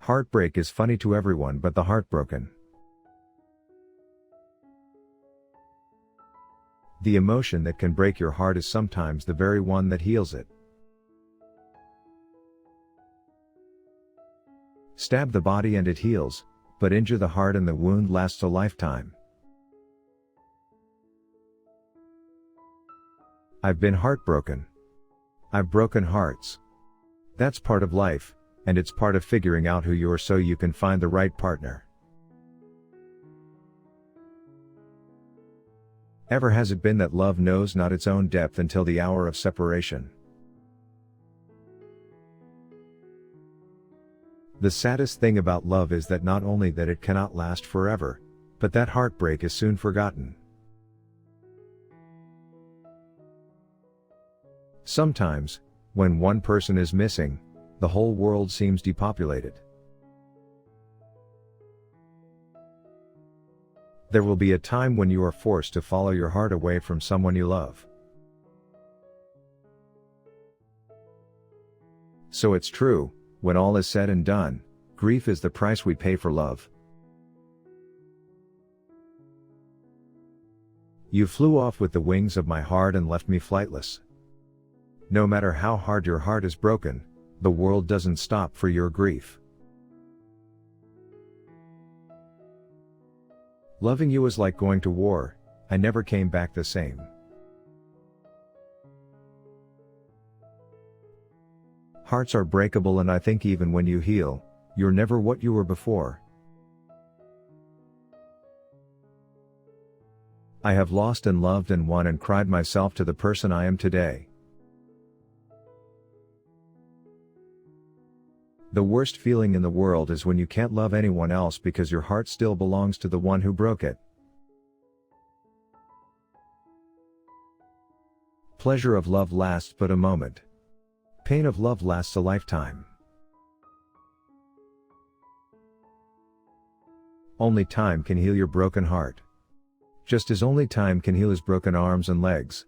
Heartbreak is funny to everyone but the heartbroken. The emotion that can break your heart is sometimes the very one that heals it. Stab the body and it heals, but injure the heart and the wound lasts a lifetime. I've been heartbroken. I've broken hearts. That's part of life, and it's part of figuring out who you are so you can find the right partner. Ever has it been that love knows not its own depth until the hour of separation? The saddest thing about love is that not only that it cannot last forever, but that heartbreak is soon forgotten. Sometimes, when one person is missing, the whole world seems depopulated. There will be a time when you are forced to follow your heart away from someone you love. So it's true, when all is said and done, grief is the price we pay for love. You flew off with the wings of my heart and left me flightless. No matter how hard your heart is broken, the world doesn't stop for your grief. Loving you was like going to war, I never came back the same. Hearts are breakable and I think even when you heal, you're never what you were before. I have lost and loved and won and cried myself to the person I am today. The worst feeling in the world is when you can't love anyone else because your heart still belongs to the one who broke it. Pleasure of love lasts but a moment. Pain of love lasts a lifetime. Only time can heal your broken heart. Just as only time can heal his broken arms and legs.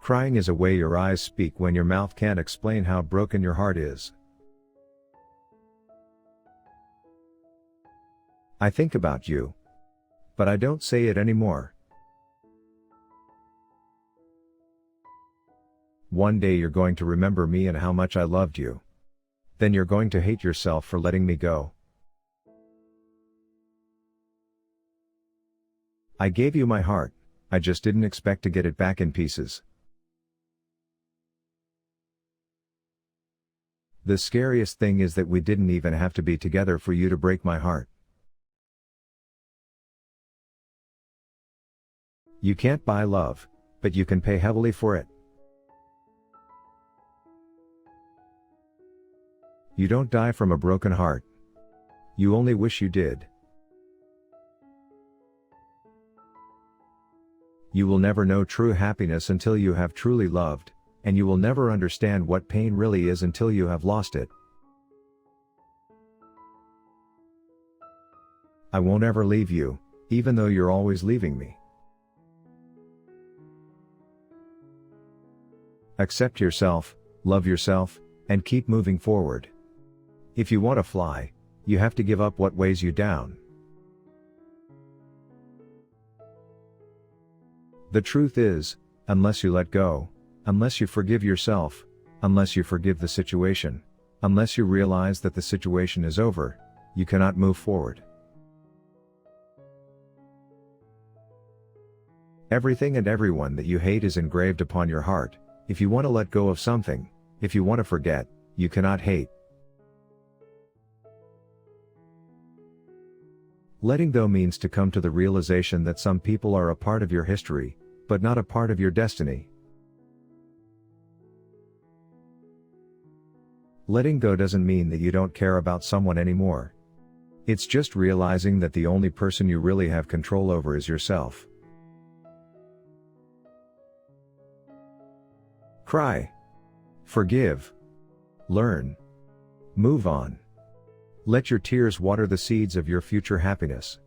Crying is a way your eyes speak when your mouth can't explain how broken your heart is. I think about you. But I don't say it anymore. One day you're going to remember me and how much I loved you. Then you're going to hate yourself for letting me go. I gave you my heart, I just didn't expect to get it back in pieces. The scariest thing is that we didn't even have to be together for you to break my heart. You can't buy love, but you can pay heavily for it. You don't die from a broken heart. You only wish you did. You will never know true happiness until you have truly loved, and you will never understand what pain really is until you have lost it. I won't ever leave you, even though you're always leaving me. Accept yourself, love yourself, and keep moving forward. If you want to fly, you have to give up what weighs you down. The truth is, unless you let go, unless you forgive yourself, unless you forgive the situation, unless you realize that the situation is over, you cannot move forward. Everything and everyone that you hate is engraved upon your heart. If you want to let go of something, if you want to forget, you cannot hate. Letting go means to come to the realization that some people are a part of your history, but not a part of your destiny. Letting go doesn't mean that you don't care about someone anymore. It's just realizing that the only person you really have control over is yourself. Cry. Forgive. Learn. Move on. Let your tears water the seeds of your future happiness.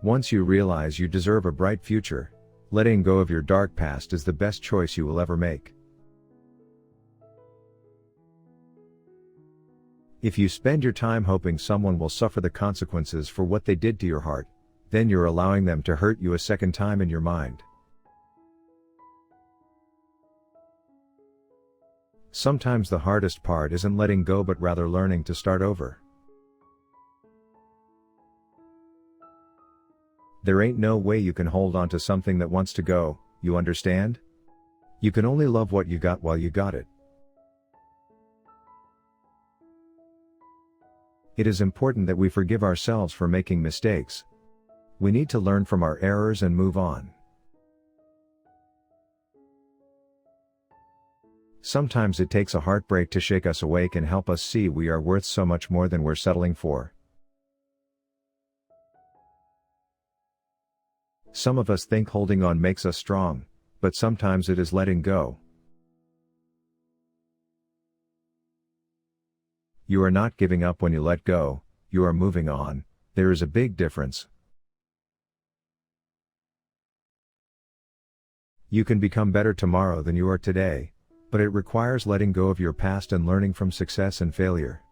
Once you realize you deserve a bright future, Letting go of your dark past is the best choice you will ever make. If you spend your time hoping someone will suffer the consequences for what they did to your heart, then you're allowing them to hurt you a second time in your mind. Sometimes the hardest part isn't letting go but rather learning to start over. There ain't no way you can hold on to something that wants to go, you understand? You can only love what you got while you got it. It is important that we forgive ourselves for making mistakes. We need to learn from our errors and move on. Sometimes it takes a heartbreak to shake us awake and help us see we are worth so much more than we're settling for. Some of us think holding on makes us strong, but sometimes it is letting go. You are not giving up when you let go, you are moving on. There is a big difference. You can become better tomorrow than you are today, but it requires letting go of your past and learning from success and failure.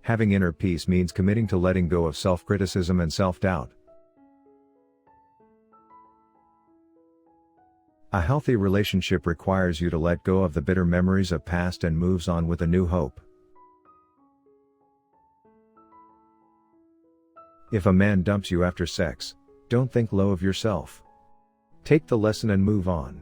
Having inner peace means committing to letting go of self-criticism and self-doubt. A healthy relationship requires you to let go of the bitter memories of past and moves on with a new hope. If a man dumps you after sex, don't think low of yourself. Take the lesson and move on.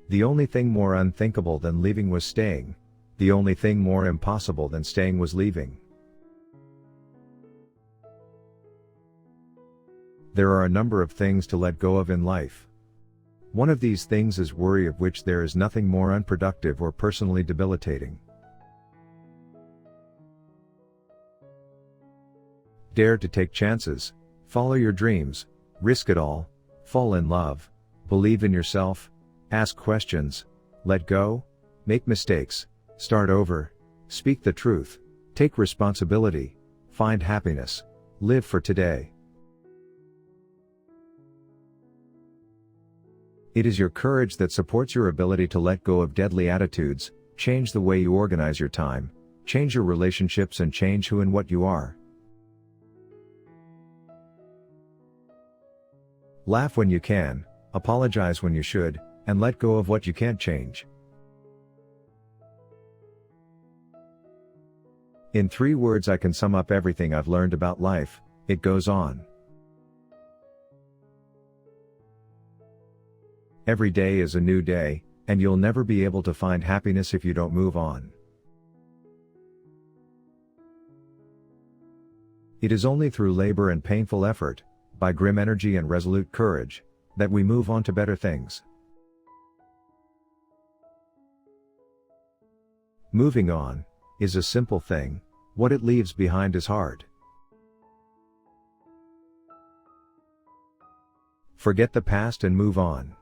The only thing more unthinkable than leaving was staying. The only thing more impossible than staying was leaving. There are a number of things to let go of in life. One of these things is worry, of which there is nothing more unproductive or personally debilitating. Dare to take chances, follow your dreams, risk it all, fall in love, believe in yourself, ask questions, let go, make mistakes, start over, speak the truth, take responsibility, find happiness, live for today. It is your courage that supports your ability to let go of deadly attitudes, change the way you organize your time, change your relationships, and change who and what you are. Laugh when you can, apologize when you should, and let go of what you can't change. In 3 words I can sum up everything I've learned about life: it goes on. Every day is a new day, and you'll never be able to find happiness if you don't move on. It is only through labor and painful effort, by grim energy and resolute courage, that we move on to better things. Moving on is a simple thing. What it leaves behind is hard. Forget the past and move on.